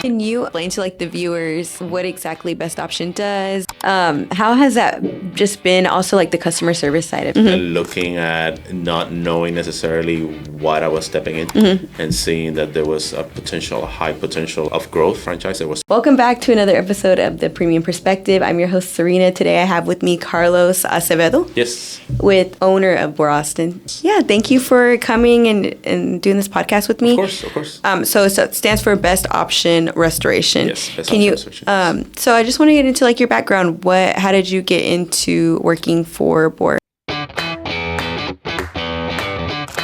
Can you explain to like the viewers what exactly Best Option does? How has that just been also like the customer service side of it? And looking at not knowing necessarily what I was stepping into and seeing that there was a high potential of growth franchise. Welcome back to another episode of The Premium Perspective. I'm your host, Serena. Today I have with me Carlos Acevedo. Yes. With owner of Boston. Yeah, thank you for coming and doing this podcast with me. Of course. So it stands for Best Option Restoration. Yes, Best Option Restoration. So I just want to get into like your background. How did you get into working for Bor?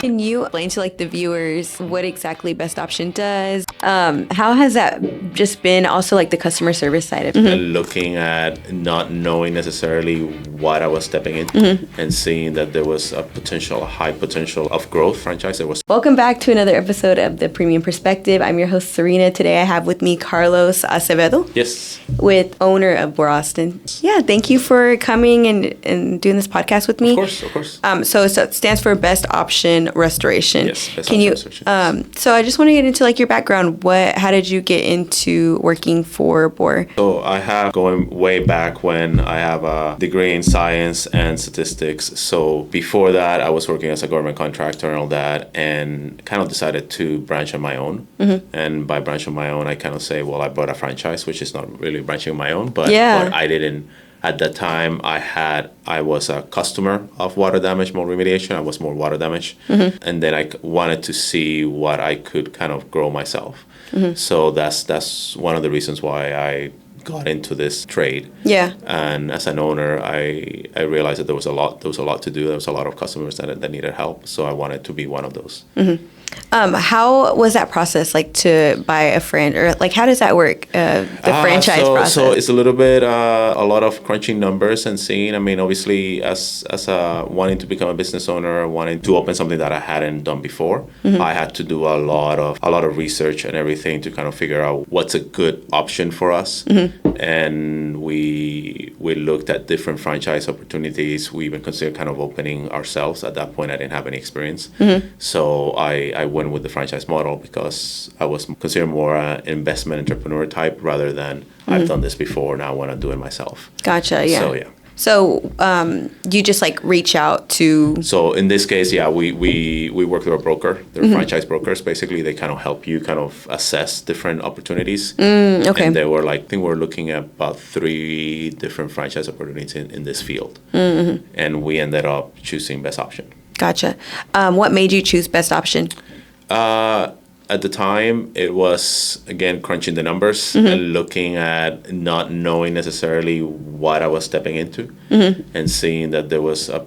Can you explain to like the viewers what exactly Best Option does? How has that just been also like the customer service side of it? And looking at not knowing necessarily what I was stepping into and seeing that there was a high potential of growth franchise. Welcome back to another episode of The Premium Perspective. I'm your host, Serena. Today I have with me Carlos Acevedo. Yes. With owner of Boston. Yeah, thank you for coming and doing this podcast with me. Of course. So it stands for Best Option Restoration. Yes, Best Option Restoration. So I just want to get into like your background. How did you get into working for Bor? So I have going way back when I have a degree in science and statistics. So before that, I was working as a government contractor and all that, and kind of decided to branch on my own. And by branch on my own, I kind of say, well, I bought a franchise, which is not really branching on my own, but I didn't. At that time, I was a customer of water damage, mold remediation. I was more water damage. And then I wanted to see what I could kind of grow myself. So that's one of the reasons why I got into this trade. Yeah. And as an owner, I realized that there was a lot to do. There was a lot of customers that needed help. So I wanted to be one of those. How was that process like to buy a friend, or like how does that work? The franchise process. So it's a little bit a lot of crunching numbers and seeing. I mean, obviously, as wanting to become a business owner, wanting to open something that I hadn't done before, I had to do a lot of research and everything to kind of figure out what's a good option for us. And we looked at different franchise opportunities. We even considered kind of opening ourselves. At that point, I didn't have any experience, so I went with the franchise model because I was considered more an investment entrepreneur type rather than I've done this before, now I want to do it myself. Gotcha. Yeah. So yeah. So you just like reach out to. So in this case, yeah, we work with a broker. They're franchise brokers. Basically, they kind of help you kind of assess different opportunities. Okay. And they were like, I think we're looking at about 3 different franchise opportunities in this field. And we ended up choosing Best Option. Gotcha. What made you choose Best Option? At the time, it was, again, crunching the numbers and looking at not knowing necessarily what I was stepping into and seeing that there was a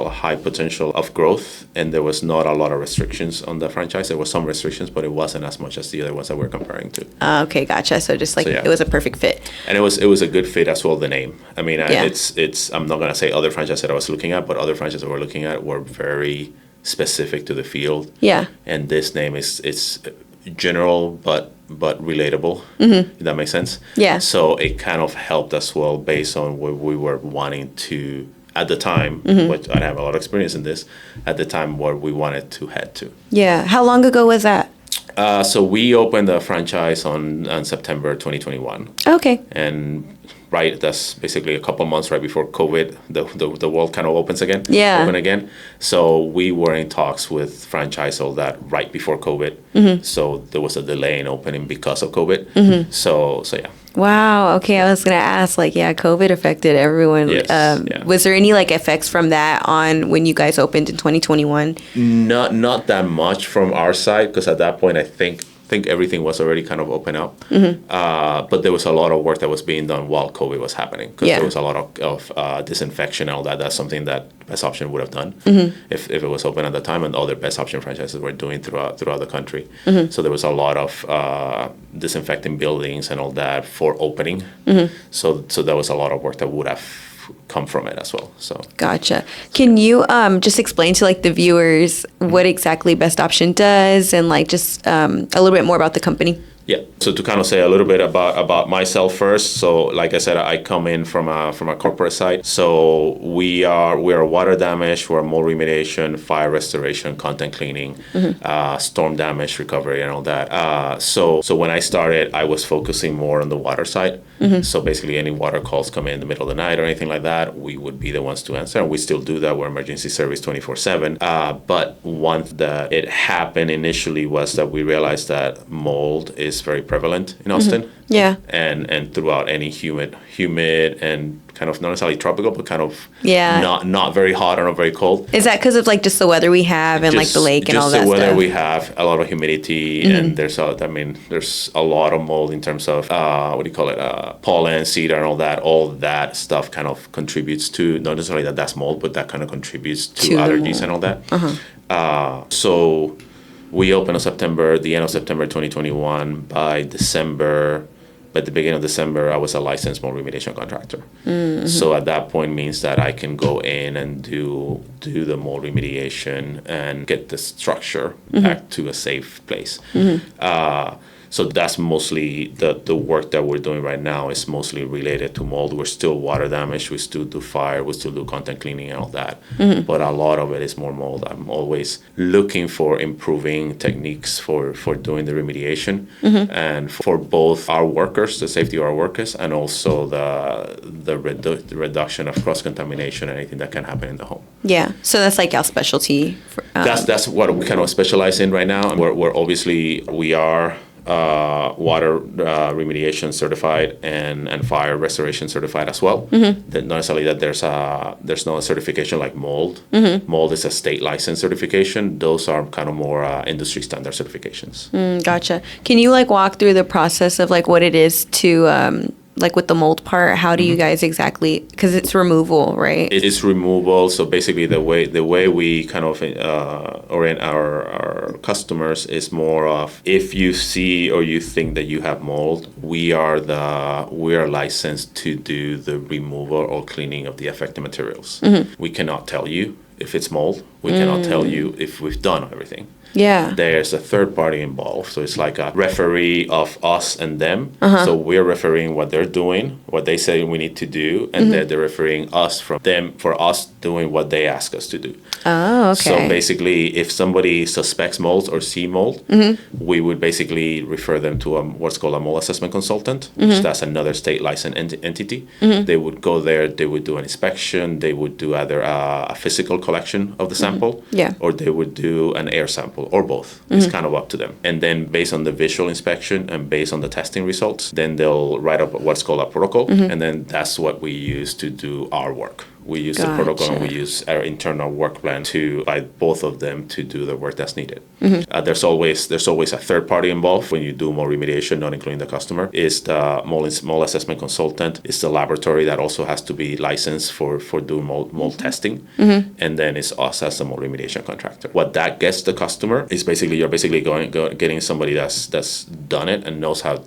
high potential of growth, and there was not a lot of restrictions on the franchise. There were some restrictions, but it wasn't as much as the other ones that we're comparing to. Okay, gotcha. So just like it was a perfect fit. And it was a good fit as well, the name. I mean, it's I'm not going to say other franchises that I was looking at, but other franchises that we're looking at were very specific to the field. Yeah. And this name it's general but relatable. If that makes sense. Yeah. So it kind of helped as well based on what we were wanting to at the time, which I have a lot of experience in this, at the time where we wanted to head to. Yeah. How long ago was that? So we opened the franchise on September 2021. Okay. And that's basically a couple months right before COVID, the world kind of opens again. Yeah. Open again. So we were in talks with franchise all that right before COVID. So there was a delay in opening because of COVID. So yeah. Wow. Okay. I was going to ask, like, yeah, COVID affected everyone. Yes, Was there any like effects from that on when you guys opened in 2021? Not that much from our side, because at that point I think everything was already kind of open up. But there was a lot of work that was being done while COVID was happening, because there was a lot of disinfection and all that. That's something that Best Option would have done if it was open at the time, and other Best Option franchises were doing throughout the country. So there was a lot of disinfecting buildings and all that for opening. So there was a lot of work that would have come from it as well. So Gotcha. Can you just explain to like the viewers what exactly Best Option does, and like just a little bit more about the company? Yeah. So to kind of say a little bit about myself first. So like I said, I come in from a corporate side. So we are water damage, we're mold remediation, fire restoration, content cleaning, storm damage recovery, and all that. So when I started, I was focusing more on the water side. So basically, any water calls come in the middle of the night or anything like that, we would be the ones to answer, and we still do that. We're emergency service 24/7. But once that it happened initially was that we realized that mold is very prevalent in Austin. Yeah. And throughout any humid and kind of not necessarily tropical, but kind of Yeah. not very hot or not very cold. Is that because of like just the weather we have and like the lake and all that Just the weather stuff? we have, a lot of humidity, and there's a lot of mold in terms of what do you call it, pollen, cedar, and all that. All that stuff kind of contributes to, not necessarily that that's mold, but that kind of contributes to To the allergies mold. and all that. So we opened in the end of September 2021. By the beginning of December, I was a licensed mold remediation contractor. So at that point means that I can go in and do the mold remediation and get the structure back to a safe place. So that's mostly the work that we're doing right now is mostly related to mold. We're still water damage, we still do fire, we still do content cleaning and all that. But a lot of it is more mold. I'm always looking for improving techniques for doing the remediation and for both our workers, the safety of our workers, and also the reduction of cross-contamination and anything that can happen in the home. Yeah. So that's like our specialty. That's what we kind of specialize in right now. And we're obviously, we are water remediation certified and fire restoration certified as well. That not necessarily that there's no certification like mold. Mold is a state license certification. Those are kind of more industry standard certifications. Gotcha. Can you like walk through the process of like what it is to like with the mold part? How do you guys exactly, because it's removal, right? It is removal. So basically, the way we kind of orient our customers is more of, if you see or you think that you have mold, we are licensed to do the removal or cleaning of the affected materials. We cannot tell you if it's mold. We cannot tell you if we've done everything. Yeah. There's a third party involved. So it's like a referee of us and them. So we're refereeing what they're doing, what they say we need to do, and then they're referring us from them for us doing what they ask us to do. Oh, okay. So basically, if somebody suspects mold or see mold, we would basically refer them to what's called a mold assessment consultant, which that's another state licensed entity. They would go there, they would do an inspection, they would do either a physical collection of the sample, Yeah. or they would do an air sample, or both. It's kind of up to them. And then based on the visual inspection and based on the testing results, then they'll write up what's called a protocol, and then that's what we use to do our work. We use the protocol and we Gotcha. use our internal work plan to by both of them to do the work that's needed. There's always a third party involved when you do mold remediation, not including the customer. Is the mold assessment consultant? Is the laboratory that also has to be licensed for doing mold testing, and then it's us as the mold remediation contractor. What that gets the customer is basically you're getting somebody that's done it and knows how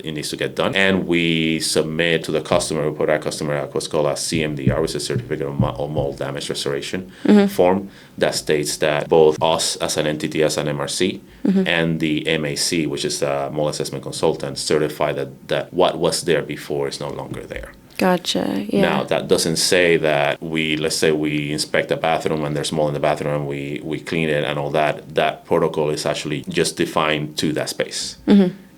it needs to get done, and we submit to the customer. We put our customer at what's called a CMDR, which is a certificate of mold damage restoration form that states that both us as an entity, as an MRC, and the MAC, which is the mold assessment consultant, certify that what was there before is no longer there. Gotcha. Yeah. Now, that doesn't say that let's say we inspect a bathroom and there's mold in the bathroom and we clean it and all that. That protocol is actually just defined to that space.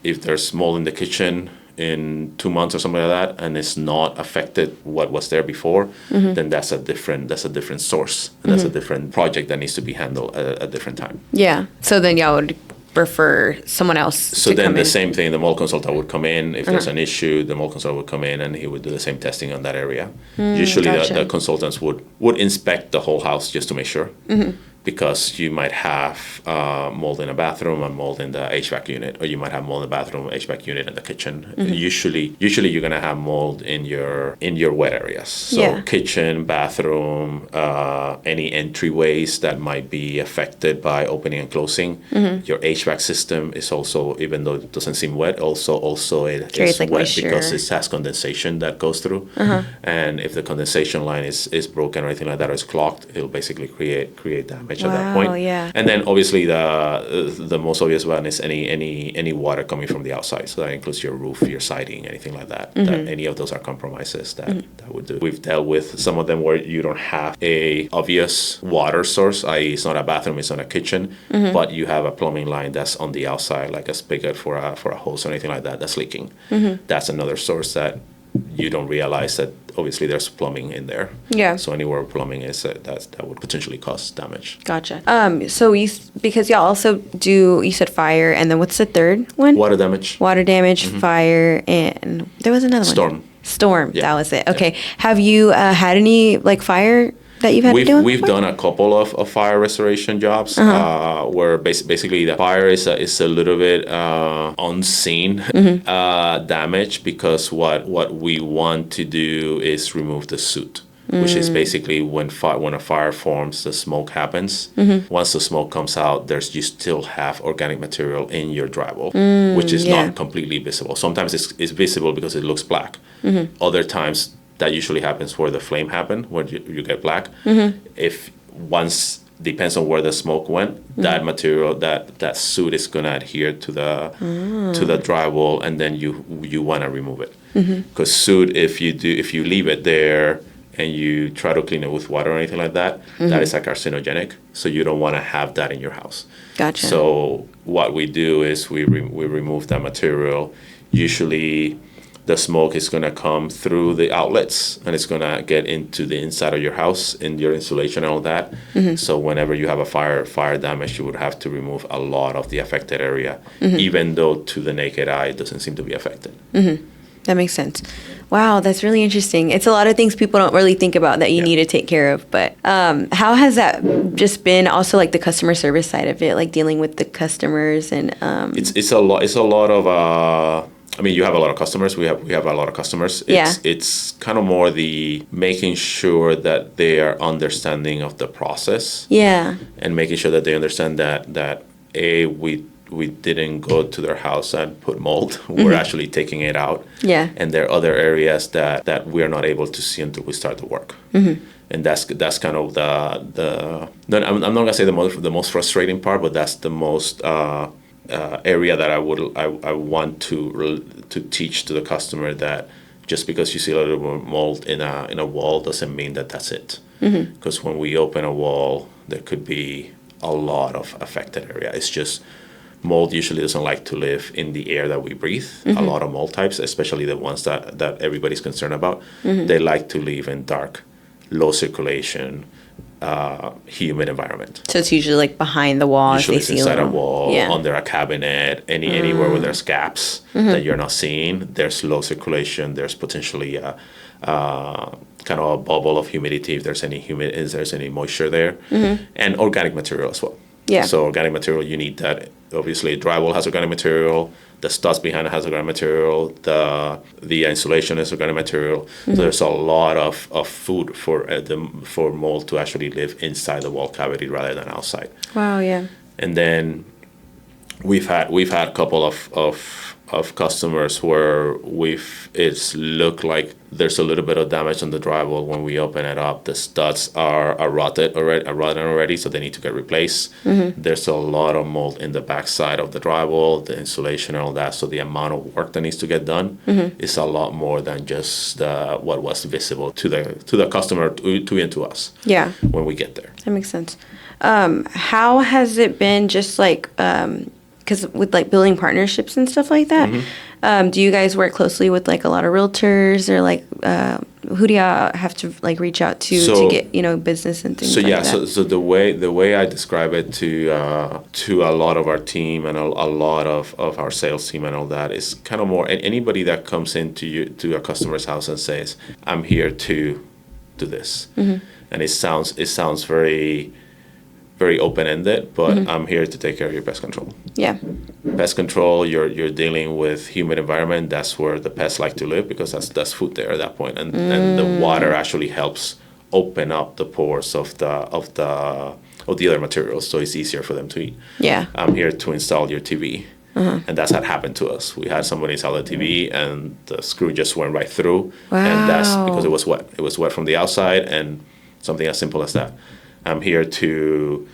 If there's mold in the kitchen in 2 months or something like that, and it's not affected what was there before, then that's a different source, and that's a different project that needs to be handled at a different time. Yeah. So then y'all would refer someone else So to then come the in. same thing, the mold consultant would come in. If there's an issue, the mold consultant would come in and he would do the same testing on that area. Usually gotcha. the consultants would inspect the whole house just to make sure. Because you might have mold in a bathroom and mold in the HVAC unit, or you might have mold in the bathroom, HVAC unit in the kitchen. Usually you're gonna have mold in your wet areas. So Yeah. kitchen, bathroom, any entryways that might be affected by opening and closing. Your HVAC system is also, even though it doesn't seem wet, also it Carries, is like, wet moisture. because it has condensation that goes through. And if the condensation line is broken or anything like that, or is clogged, it'll basically create damage damage at that Wow, point. yeah. And then obviously the most obvious one is any water coming from the outside. So that includes your roof, your siding, anything like that. That any of those are compromises that would do. We've dealt with some of them where you don't have a obvious water source, i.e. it's not a bathroom, it's not a kitchen, but you have a plumbing line that's on the outside, like a spigot for a hose or anything like that that's leaking. That's another source that you don't realize that obviously there's plumbing in there. Yeah. So anywhere plumbing is, that would potentially cause damage. Gotcha. So because y'all also do, you said fire, and then what's the third one? Water damage. Water damage, fire, and there was another one. Storm. Yeah. That was it. Okay. Have you had any like fire that you've had to do with? We've done a couple of fire restoration jobs where basically the fire is a little bit unseen damage, because what we want to do is remove the soot. Which is basically when a fire forms, the smoke happens. Once the smoke comes out, you still have organic material in your drywall, which is not completely visible. Sometimes it's visible because it looks black. Other times that usually happens where the flame happened, where you get black. If once depends on where the smoke went, that material, that soot is gonna adhere to the drywall, and then you want to remove it, because soot, if you leave it there and you try to clean it with water or anything like that, that is a carcinogenic. So you don't want to have that in your house. Gotcha. So what we do is we remove that material. Usually the smoke is going to come through the outlets and it's going to get into the inside of your house, in your insulation and all that. So whenever you have a fire damage, you would have to remove a lot of the affected area, even though to the naked eye it doesn't seem to be affected. That makes sense. Wow, that's really interesting. It's a lot of things people don't really think about that you need to take care of. But how has that just been? Also, like the customer service side of it, like dealing with the customers and. It's a lot of. I mean, you have a lot of customers. We have a lot of customers. It's kind of more the making sure that they are understanding of the process. Yeah. And making sure that they understand that we didn't go to their house and put mold. We're actually taking it out. Yeah. And there are other areas that we're not able to see until we start the work. And that's kind of the I'm not gonna say the most frustrating part, but that's the most area that I want to teach to the customer, that just because you see a little bit of mold in a wall doesn't mean that that's it. Because when we open a wall, there could be a lot of affected area. It's just mold usually doesn't like to live in the air that we breathe. A lot of mold types, especially the ones that everybody's concerned about, they like to live in dark, low circulation, humid environment. So it's usually like behind the wall. Usually it's inside a wall, Yeah. under a cabinet, anywhere where there's gaps that you're not seeing. There's low circulation. There's potentially kind of a bubble of humidity if there's any moisture there, and organic material as well. Yeah. So organic material, you need that. Obviously, drywall has organic material. The studs behind it has organic material. The insulation is organic material. So there's a lot of food for mold to actually live inside the wall cavity rather than outside. Wow. Yeah. And then we've had a couple of customers where it's looked like there's a little bit of damage on the drywall. When we open it up, the studs are rotten already, so they need to get replaced. There's a lot of mold in the backside of the drywall, the insulation and all that, so the amount of work that needs to get done is a lot more than just what was visible to the customer, to us. Yeah. When we get there. That makes sense. How has it been just like, because with like building partnerships and stuff like that, do you guys work closely with like a lot of realtors, or like who do y'all have to like reach out to get business and things like that? So the way I describe it to a lot of our team and a lot of our sales team and all that is kind of more anybody that comes to a customer's house and says, I'm here to do this, and it sounds very, very open-ended, but I'm here to take care of your pest control. Yeah. Pest control, you're dealing with humid environment. That's where the pests like to live, because that's food there at that point, and the water actually helps open up the pores of the other materials, so it's easier for them to eat. Yeah. I'm here to install your TV. And that's what happened to us. We had somebody install the TV, and the screw just went right through. Wow. And that's because it was wet. It was wet from the outside, and something as simple as that. I'm here to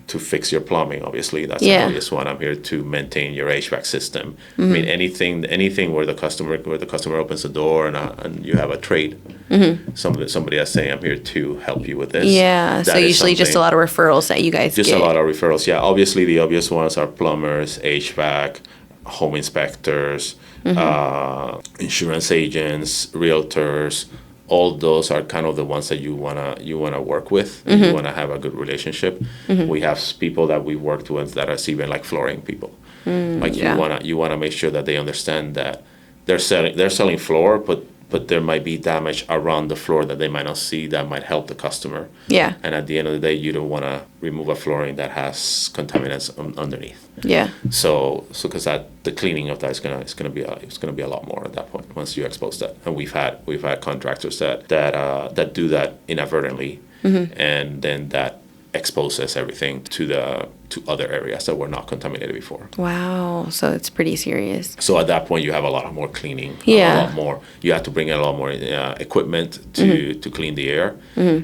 to fix your plumbing. Obviously, that's Yeah. the obvious one. I'm here to maintain your HVAC system. I mean, anything where the customer opens the door and you have a trade. Somebody is saying, I'm here to help you with this. Yeah. So That is usually just a something- lot of referrals that you guys just get. a lot of referrals. Yeah, obviously the obvious ones are plumbers, HVAC, home inspectors, insurance agents, realtors. All those are kind of the ones that you wanna work with. And you wanna have a good relationship. We have people that we worked with that are even like flooring people. Like yeah. you wanna make sure that they understand that they're selling floor, but there might be damage around the floor that they might not see that might help the customer. Yeah. And at the end of the day, you don't want to remove a flooring that has contaminants underneath. Yeah. So because the cleaning of that is gonna be a lot more at that point once you expose that. And we've had contractors that do that inadvertently, and then that exposes everything to other areas that were not contaminated before. Wow. So it's pretty serious. So at that point, you have a lot more cleaning. Yeah. A lot more. You have to bring in a lot more equipment to clean the air,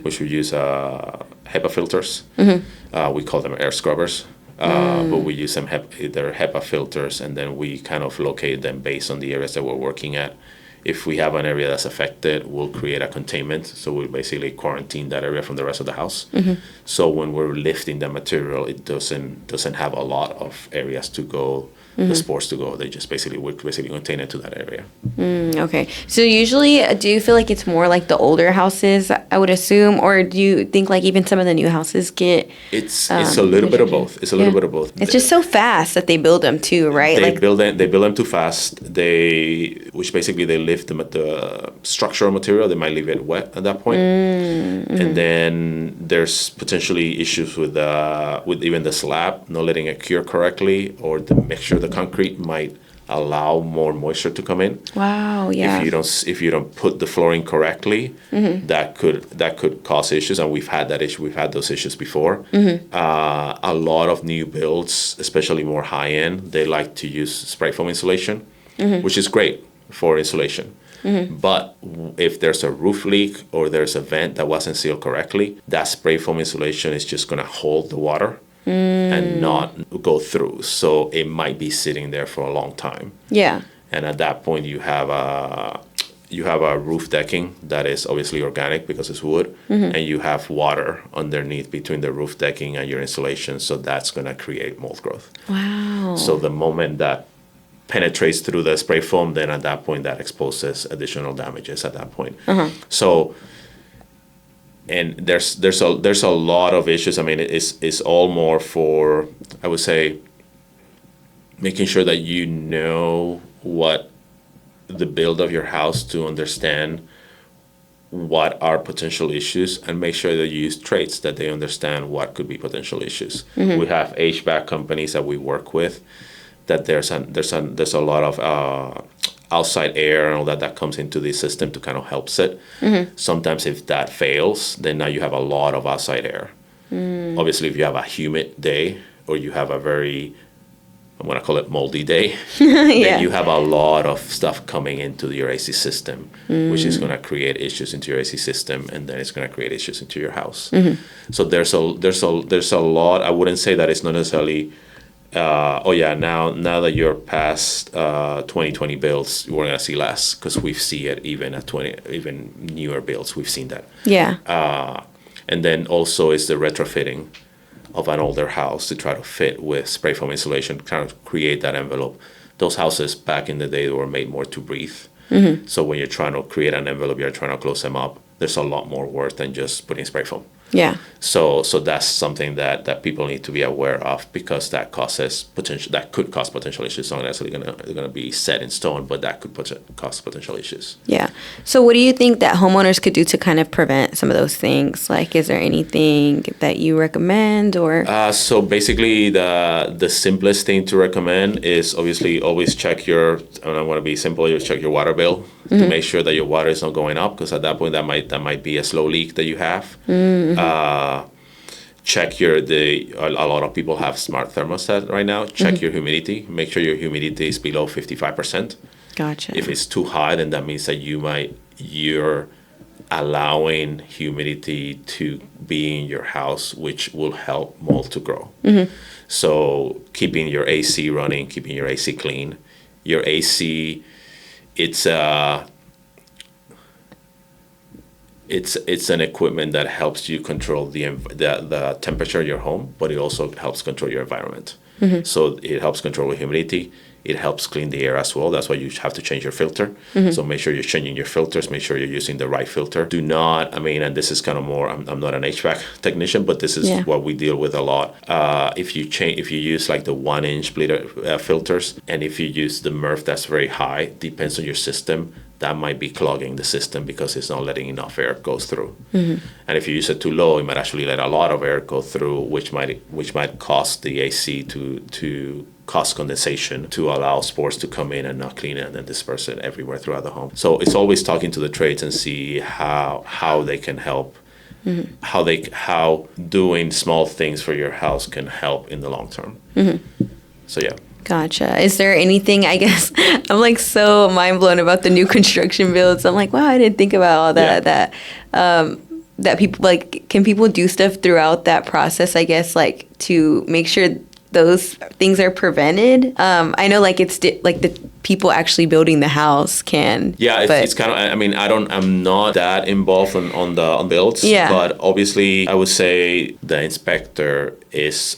which we use HEPA filters. We call them air scrubbers. But we use they're HEPA filters, and then we kind of locate them based on the areas that we're working at. If we have an area that's affected, we'll create a containment. So we basically quarantine that area from the rest of the house. So when we're lifting the material, it doesn't have a lot of areas to go, the spores to go. They just basically contain it to that area. Okay. So usually, do you feel like it's more like the older houses, I would assume, or do you think like even some of the new houses get? It's a little bit of both. It's a little bit of both. It's just so fast that they build them too, right? They like build them too fast. Which basically they lift the structural material. They might leave it wet at that point. And then there's potentially issues with even the slab not letting it cure correctly, or the mixture of the concrete might allow more moisture to come in. wow. Yeah. If you don't put the flooring correctly, that could cause issues, and we've had that issue. We've had those issues before. A lot of new builds, especially more high end, they like to use spray foam insulation, which is great for insulation. But if there's a roof leak or there's a vent that wasn't sealed correctly, that spray foam insulation is just going to hold the water and not go through. So it might be sitting there for a long time. Yeah. And at that point, you have a roof decking that is obviously organic because it's wood, and you have water underneath between the roof decking and your insulation. So that's going to create mold growth. Wow. So the moment that penetrates through the spray foam, then at that point that exposes additional damages at that point. So, and there's a lot of issues. I mean, it's all more for, I would say, making sure that you know what the build of your house to understand what are potential issues, and make sure that you use trades that they understand what could be potential issues. We have HVAC companies that we work with that there's a lot of outside air and all that comes into the system to kind of helps it. Sometimes if that fails, then now you have a lot of outside air. Obviously, if you have a humid day or you have a very, I'm going to call it moldy day, then you have a lot of stuff coming into your AC system, which is going to create issues into your AC system, and then it's going to create issues into your house. So there's a lot. I wouldn't say that it's not necessarily now that you're past 2020 builds, we're gonna see less, because we see it even at even newer builds. We've seen that. Yeah. And then also is the retrofitting of an older house to try to fit with spray foam insulation, kind of create that envelope. Those houses back in the day were made more to breathe. So when you're trying to create an envelope, you're trying to close them up. There's a lot more work than just putting spray foam. Yeah. So that's something that people need to be aware of, because that could cause potential issues. Not necessarily gonna be set in stone, but that could cause potential issues. Yeah. So what do you think that homeowners could do to kind of prevent some of those things? Like, is there anything that you recommend, or? So basically, the simplest thing to recommend is obviously always check and I want to be simple, you check your water bill to make sure that your water is not going up, because at that point that might be a slow leak that you have. Check a lot of people have smart thermostat right now. Check your humidity. Make sure your humidity is below 55%. Gotcha. If it's too high, then that means that your allowing humidity to be in your house, which will help mold to grow. So keeping your AC running, keeping your AC clean. Your AC, it's an equipment that helps you control the temperature of your home, but it also helps control your environment. So it helps control the humidity. It helps clean the air as well. That's why you have to change your filter. So make sure you're changing your filters. Make sure you're using the right filter. Do not, and this is kind of more, I'm not an HVAC technician, but this is what we deal with a lot. If you use like the 1-inch bleeder filters, and if you use the MERV that's very high, depends on your system, that might be clogging the system because it's not letting enough air go through. And if you use it too low, it might actually let a lot of air go through, which might cause the AC to cause condensation, to allow spores to come in and not clean it and then disperse it everywhere throughout the home. So it's always talking to the trades and see how they can help, how doing small things for your house can help in the long term. So yeah. Gotcha. Is there anything, I guess, I'm like so mind blown about the new construction builds. I'm like, wow, I didn't think about all that, that people, like, can people do stuff throughout that process, I guess, like, to make sure those things are prevented? I know, like, it's like the people actually building the house can. Yeah, it's kind of, I'm not that involved on builds. Yeah. But obviously, I would say the inspector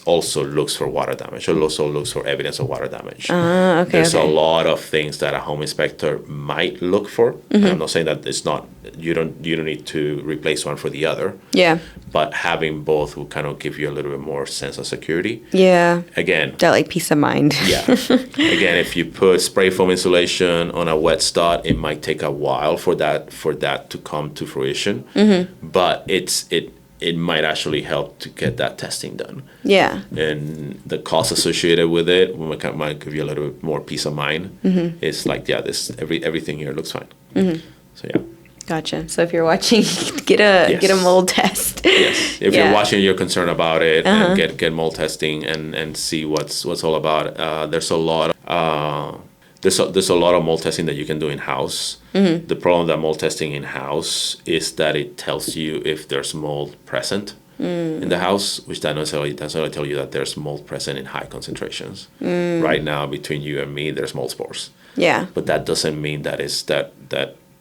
also looks for water damage. It also looks for evidence of water damage. There's a lot of things that a home inspector might look for. I'm not saying that it's not. You don't need to replace one for the other. Yeah. But having both will kind of give you a little bit more sense of security. Yeah. Again, that like peace of mind. Yeah. Again, if you put spray foam insulation on a wet stud, it might take a while for that to come to fruition. But it might actually help to get that testing done. Yeah. And the cost associated with it might give you a little bit more peace of mind. It's like, everything here looks fine. So yeah. Gotcha. So if you're watching, get a mold test. Yes. If you're watching, you're concerned about it, and get mold testing and see what's all about. There's a lot of mold testing that you can do in house. The problem with that mold testing in house is that it tells you if there's mold present in the house, which doesn't necessarily tell you that there's mold present in high concentrations. Right now, between you and me, there's mold spores. Yeah. But that doesn't mean that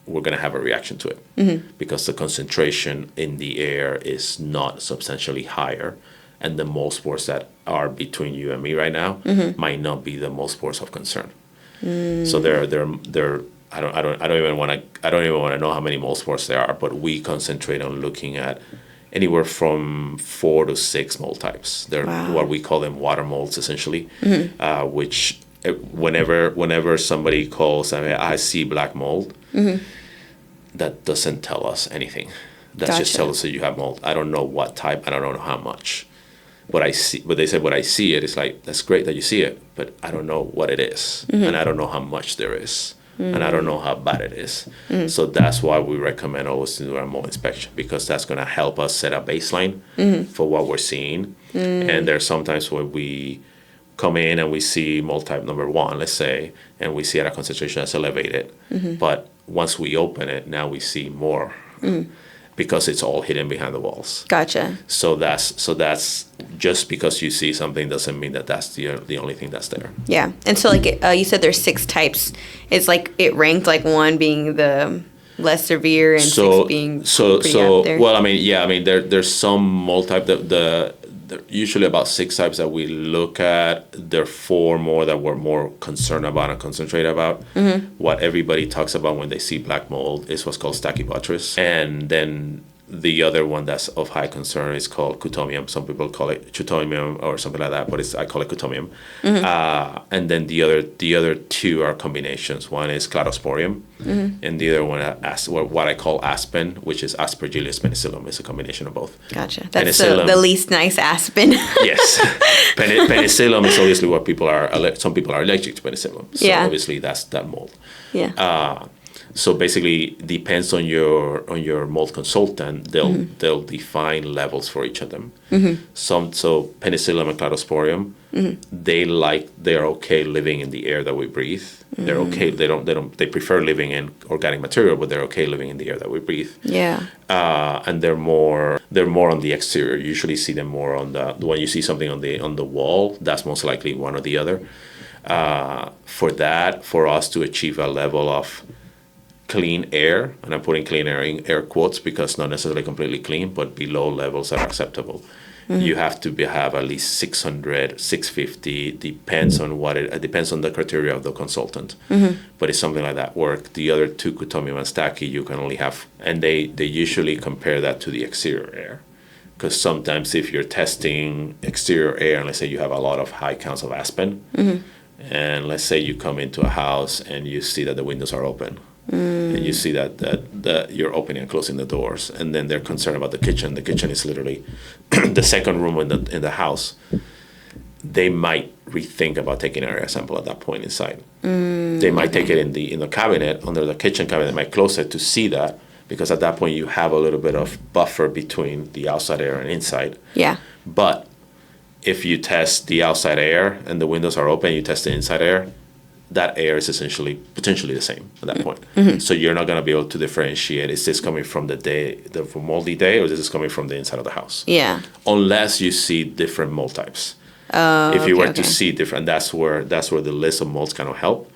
we're going to have a reaction to it, because the concentration in the air is not substantially higher, and the mold spores that are between you and me right now might not be the mold spores of concern. So they're I don't even want to know how many mold spores there are, but we concentrate on looking at anywhere from 4 to 6 mold types. They're what we call them water molds, essentially, which whenever somebody calls, I see black mold, that doesn't tell us anything. That just tells us that you have mold. I don't know what type, and I don't know how much. But they said when I see it, it's like, that's great that you see it, but I don't know what it is, and I don't know how much there is, and I don't know how bad it is. So that's why we recommend always to do our mold inspection, because that's going to help us set a baseline for what we're seeing. And there's sometimes when we come in and we see mold type number 1, let's say, and we see at a concentration that's elevated, but once we open it, now we see more. Because it's all hidden behind the walls. Gotcha. So that's just because you see something doesn't mean that that's the only thing that's there. Yeah, and so like you said, there's 6 types. It's like it ranked like 1 being the less severe and 6 being pretty out there. Well, there's some mold type that usually about 6 types that we look at. There are 4 more that we're more concerned about and concentrate about. What everybody talks about when they see black mold is what's called Stachybotrys. And then the other one that's of high concern is called Cutomium. Some people call it Chutomium or something like that, but I call it Cutomium. And then the other 2 are combinations. One is Cladosporium, and the other one what I call Aspen, which is Aspergillus penicillum. It's a combination of both. Gotcha. That's the least nice aspen. Yes. Penicillum is obviously what some people are allergic to penicillum. So obviously that's that mold. Yeah. So basically, depends on your mold consultant. They'll define levels for each of them. So Penicillium and Cladosporium, they're okay living in the air that we breathe. They're okay. They prefer living in organic material, but they're okay living in the air that we breathe. Yeah. And they're more on the exterior. You usually see them more on when you see something on the wall, that's most likely one or the other. For us to achieve a level of clean air, and I'm putting clean air in air quotes because not necessarily completely clean, but below levels that are acceptable. You have to have at least 600, 650, depends on depends on the criteria of the consultant. But it's something like that work. The other two, Cutomium and Stachy, you can only have, and they usually compare that to the exterior air. Because sometimes if you're testing exterior air, and let's say you have a lot of high counts of aspen, and let's say you come into a house and you see that the windows are open, and you see that you're opening and closing the doors, and then they're concerned about the kitchen. The kitchen is literally the second room in the house. They might rethink about taking an area sample at that point inside. They might take it in the cabinet, under the kitchen cabinet. They might close it to see that, because at that point you have a little bit of buffer between the outside air and inside. Yeah. But if you test the outside air and the windows are open, you test the inside air, that air is potentially the same at that point. So you're not going to be able to differentiate, is this coming from the moldy day, or is this coming from the inside of the house? Yeah. Unless you see different mold types. If you were to see different, that's where the list of molds kind of help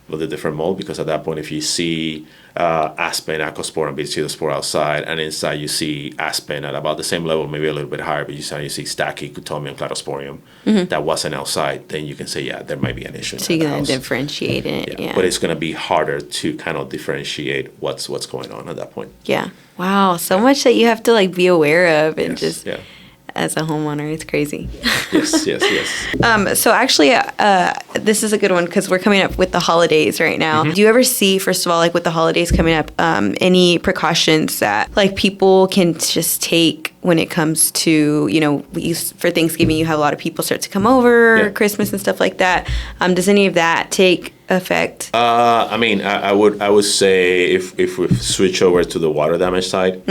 with the different mold, because at that point, if you see aspen, Acospora, and Basilospora outside, and inside you see aspen at about the same level, maybe a little bit higher, but you see Stachy, Cutomium, Cladosporium, that wasn't outside, then you can say, yeah, there might be an issue. So you're going to differentiate it. Yeah. But it's going to be harder to kind of differentiate what's going on at that point. Yeah. Wow. So much that you have to like be aware of and as a homeowner, it's crazy. Yes. So actually, this is a good one because we're coming up with the holidays right now. Do you ever see, first of all, like with the holidays coming up, any precautions that like people can just take when it comes to, for Thanksgiving, you have a lot of people start to come over, Christmas and stuff like that. Does any of that take effect? I would say if we switch over to the water damage side,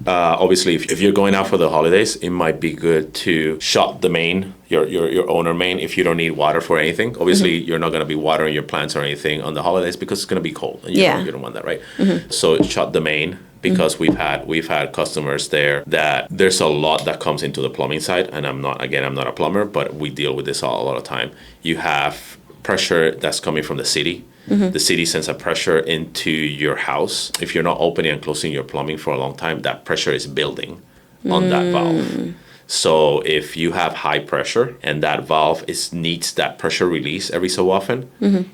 obviously if you're going out for the holidays, it might be good to shut the main, your owner main, if you don't need water for anything. Obviously, you're not going to be watering your plants or anything on the holidays because it's going to be cold, and you don't want that, right? So shut the main. Because we've had customers there that there's a lot that comes into the plumbing side, and I'm not a plumber, but we deal with this a lot of time. You have pressure that's coming from the city. The city sends a pressure into your house. If you're not opening and closing your plumbing for a long time, that pressure is building on that valve. So if you have high pressure and that valve needs that pressure release every so often,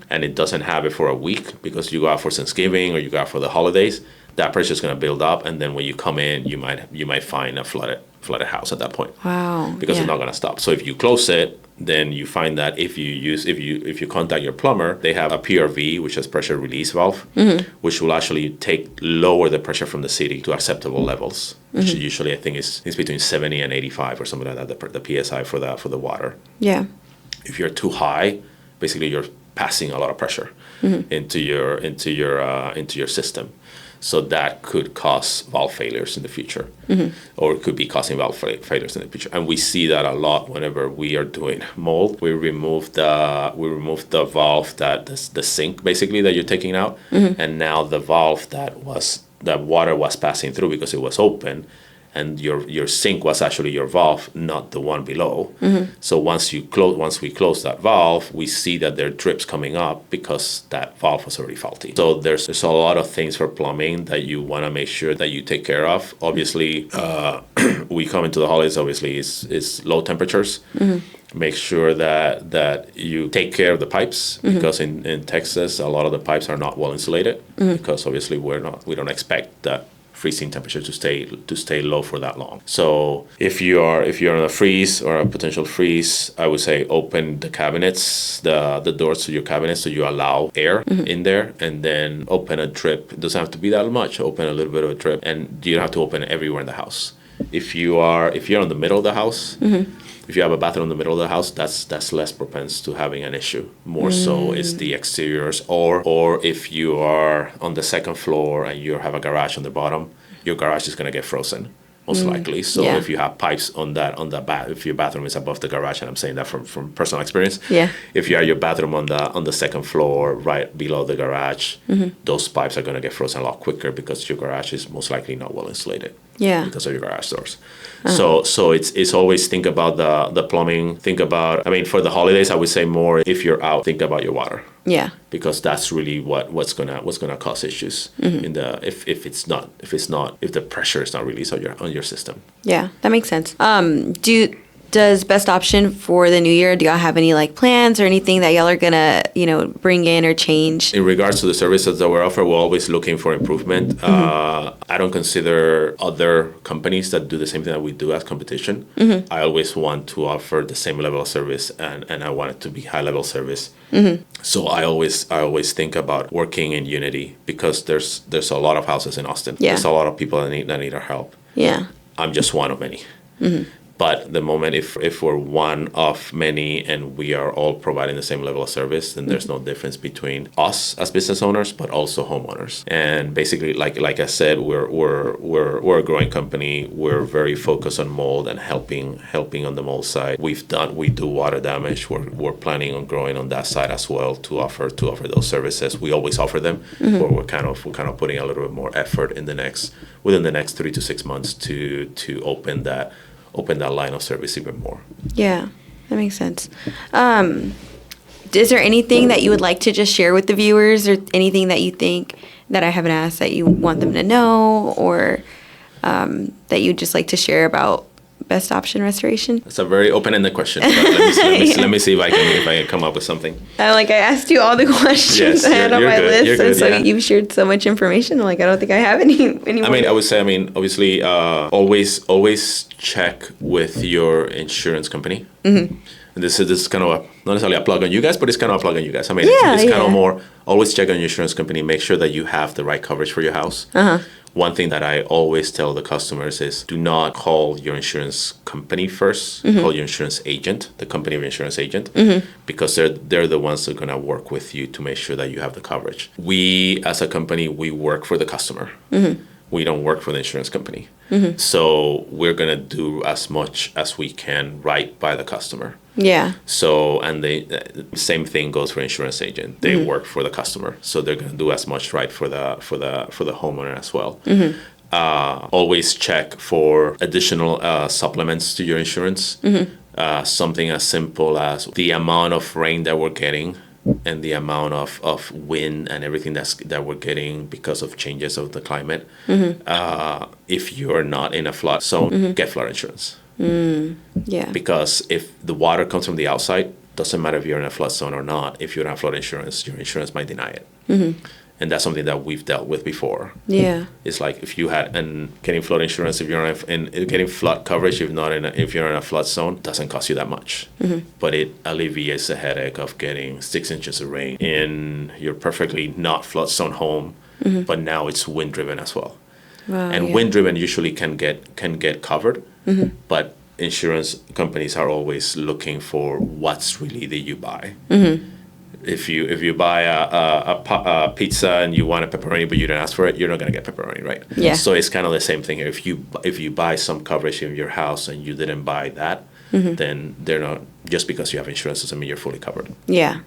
and it doesn't have it for a week because you go out for Thanksgiving or you go out for the holidays, that pressure is going to build up, and then when you come in, you might find a flooded house at that point. Wow! Because it's not going to stop. So if you close it, then you find that if you contact your plumber, they have a PRV, which is pressure release valve, which will actually lower the pressure from the city to acceptable levels, which usually I think is between 70 and 85 or something like that. The PSI for the water. Yeah. If you're too high, basically you're passing a lot of pressure into your system. So that could cause valve failures in the future, or it could be causing valve failures in the future. And we see that a lot whenever we are doing mold. We remove the valve the sink basically that you're taking out, and now the valve that water was passing through because it was open, and your sink was actually your valve, not the one below. So once we close that valve, we see that there are drips coming up because that valve was already faulty. So there's a lot of things for plumbing that you want to make sure that you take care of. Obviously, we come into the holidays. Obviously, it's low temperatures. Make sure that you take care of the pipes, because in Texas, a lot of the pipes are not well insulated, because obviously we don't expect that freezing temperature to stay low for that long. So if you're in a freeze or a potential freeze, I would say open the cabinets, the doors to your cabinets, so you allow air in there, and then open a drip. It doesn't have to be that much. Open a little bit of a drip, and you don't have to open it everywhere in the house. If you're in the middle of the house, if If you have a bathroom in the middle of the house, that's less propense to having an issue. More so is the exteriors, or if you are on the second floor and you have a garage on the bottom, your garage is going to get frozen. Most likely. So Yeah. if you have pipes on the if your bathroom is above the garage, and I'm saying that from personal experience. Yeah. If you have your bathroom on the second floor, right below the garage, those pipes are going to get frozen a lot quicker because your garage is most likely not well insulated. Yeah. Because of your garage doors. So it's always think about the plumbing. Think about, I mean, for the holidays, I would say more if you're out, think about your water. Yeah. Because that's really what's gonna cause issues in the if the pressure is not released on your system. Yeah, that makes sense. Does Best Option for the new year, do y'all have any like plans or anything that y'all are gonna, bring in or change? In regards to the services that we offer, we're always looking for improvement. I don't consider other companies that do the same thing that we do as competition. I always want to offer the same level of service, and I want it to be high level service. So I always think about working in unity, because there's a lot of houses in Austin. Yeah. There's a lot of people that need our help. Yeah. I'm just one of many. But the moment if we're one of many and we are all providing the same level of service, then there's no difference between us as business owners, but also homeowners. And basically, like I said, we're a growing company. We're very focused on mold and helping on the mold side. We do water damage. We're planning on growing on that side as well to offer those services. We always offer them, but we're kind of putting a little bit more effort within the next 3 to 6 months to open that line of service even more. Yeah, that makes sense. Is there anything that you would like to just share with the viewers, or anything that you think that I haven't asked that you want them to know, or that you'd just like to share about Best Option Restoration? It's a very open-ended question. But let me see if I can come up with something. I asked you all the questions Yes, I had on you're my good, list, you're and good, so yeah. you've shared so much information. I don't think I have any more. I would say, obviously, always check with your insurance company. And this is kind of not necessarily a plug on you guys, but it's kind of a plug on you guys. It's kind of more, always check on your insurance company, make sure that you have the right coverage for your house. One thing that I always tell the customers is, do not call your insurance company first. Call your insurance agent, the company of your insurance agent, because they're the ones that are going to work with you to make sure that you have the coverage. We, as a company, we work for the customer. We don't work for the insurance company. So we're going to do as much as we can right by the customer. Yeah. So, and the same thing goes for insurance agent. They work for the customer, so they're going to do as much right for the homeowner as well. Always check for additional supplements to your insurance. Something as simple as the amount of rain that we're getting and the amount of wind and everything that we're getting because of changes of the climate. If you're not in a flood zone, get flood insurance. Yeah. Because if the water comes from the outside, doesn't matter if you're in a flood zone or not, if you don't have flood insurance, your insurance might deny it. And that's something that we've dealt with before. Yeah. It's like if you had, and getting flood insurance, if you're getting flood coverage, if you're in a flood zone, doesn't cost you that much. But it alleviates the headache of getting 6 inches of rain in your perfectly not flood zone home, but now it's wind driven as well. Wow, And wind driven usually can get covered, but insurance companies are always looking for what's really that you buy. If you buy a pizza and you want a pepperoni but you didn't ask for it, you're not gonna get pepperoni, right? Yeah. So it's kind of the same thing here. If you buy some coverage in your house and you didn't buy that, then they're not, just because you have insurance doesn't mean you're fully covered. Yeah.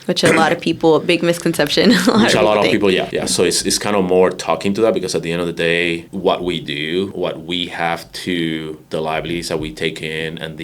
Which a lot of people, big misconception. A lot of people, yeah. So it's kind of more talking to that, because at the end of the day, what we do, what we have to, the liabilities that we take in, and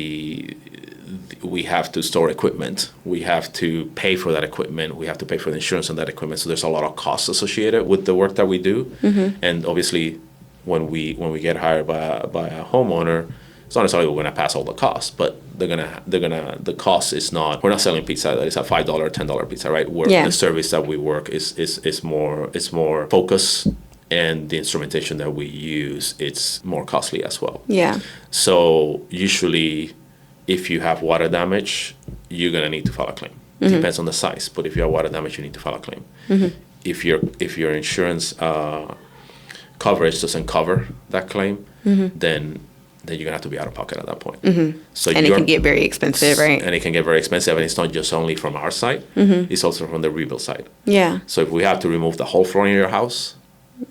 we have to store equipment. We have to pay for that equipment. We have to pay for the insurance on that equipment. So there's a lot of costs associated with the work that we do. And obviously, when we get hired by a homeowner, it's not necessarily we're going to pass all the costs, but the cost is not, we're not selling pizza that is a $5 or $10 pizza, right? The service that we work is more focused, and the instrumentation that we use, it's more costly as well. Yeah. So usually, if you have water damage, you're going to need to file a claim. Depends on the size, but if you have water damage, you need to file a claim. If your insurance coverage doesn't cover that claim, then then you're gonna have to be out of pocket at that point. So And it can get very expensive, right? And it can get very expensive, and it's not just only from our side; it's also from the rebuild side. Yeah. So if we have to remove the whole flooring in your house,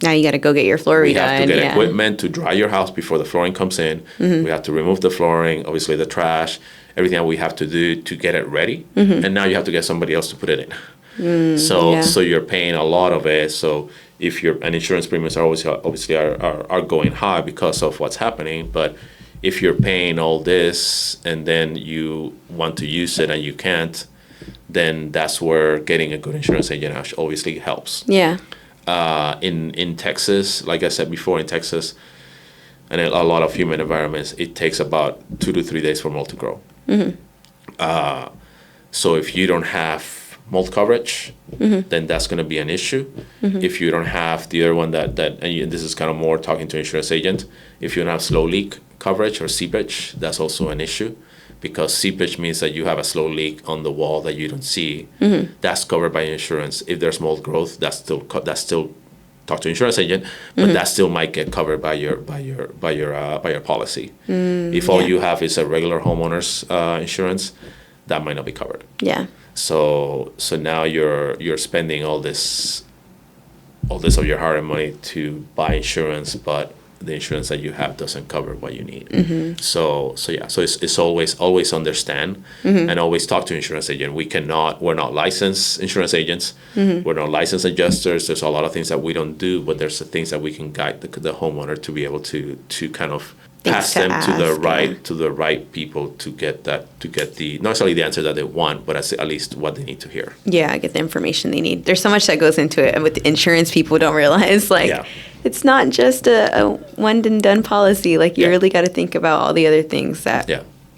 Now you got to go get your floor we redone. have to get yeah. equipment to dry your house before the flooring comes in. We have to remove the flooring, obviously the trash, everything that we have to do to get it ready. And now you have to get somebody else to put it in. yeah. So you're paying a lot of it. So if and insurance premiums are always obviously are going high because of what's happening. But if you're paying all this and then you want to use it and you can't, then that's where getting a good insurance agent obviously helps. Yeah. In Texas, like I said before, in Texas, and in a lot of human environments, it takes about 2 to 3 days for mold to grow. So if you don't have mold coverage, then that's going to be an issue. If you don't have the other one and this is kind of more talking to insurance agent, if you don't have slow leak coverage or seepage, that's also an issue. Because seepage means that you have a slow leak on the wall that you don't see. That's covered by insurance. If there's mold growth, that's still talk to insurance agent, but that still might get covered by your policy. If all you have is a regular homeowner's insurance, that might not be covered. Yeah. So now you're spending all this of your hard-earned money to buy insurance, but the insurance that you have doesn't cover what you need. So it's always understand and always talk to insurance agent. We're not licensed insurance agents. We're not licensed adjusters. There's a lot of things that we don't do, but there's the things that we can guide the homeowner to be able to kind of pass them to the right people to get the not necessarily the answer that they want, but at least what they need to hear. Yeah, get the information they need. There's so much that goes into it, and with insurance, people don't realize it's not just a one and done policy. Like you really got to think about all the other things that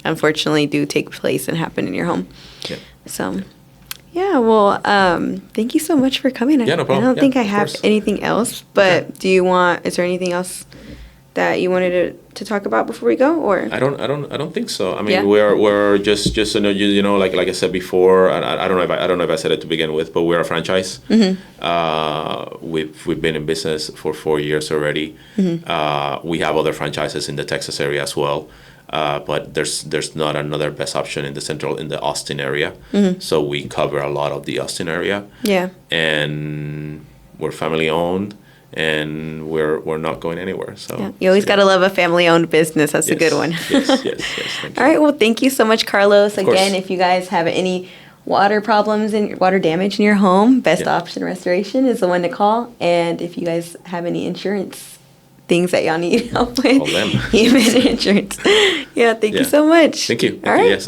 unfortunately do take place and happen in your home. Yeah. So. Yeah, well, thank you so much for coming. Yeah, no problem. I don't think I have anything else, but is there anything else that you wanted to talk about before we go, or? I don't think so. I mean, we're just so you know, like I said before, I don't know if I said it to begin with, but we're a franchise. We've been in business for 4 years already. We have other franchises in the Texas area as well. But there's not another best option in the Austin area. So we cover a lot of the Austin area. Yeah. And we're family owned, and we're not going anywhere. So you always gotta love a family owned business. That's a good one. yes. Thank you. All right. Well, thank you so much, Carlos. Again, if you guys have any water problems and water damage in your home, Best Option Restoration is the one to call. And if you guys have any insurance things that y'all need help with, even insurance. Thank you so much. Thank you. All right. Yes.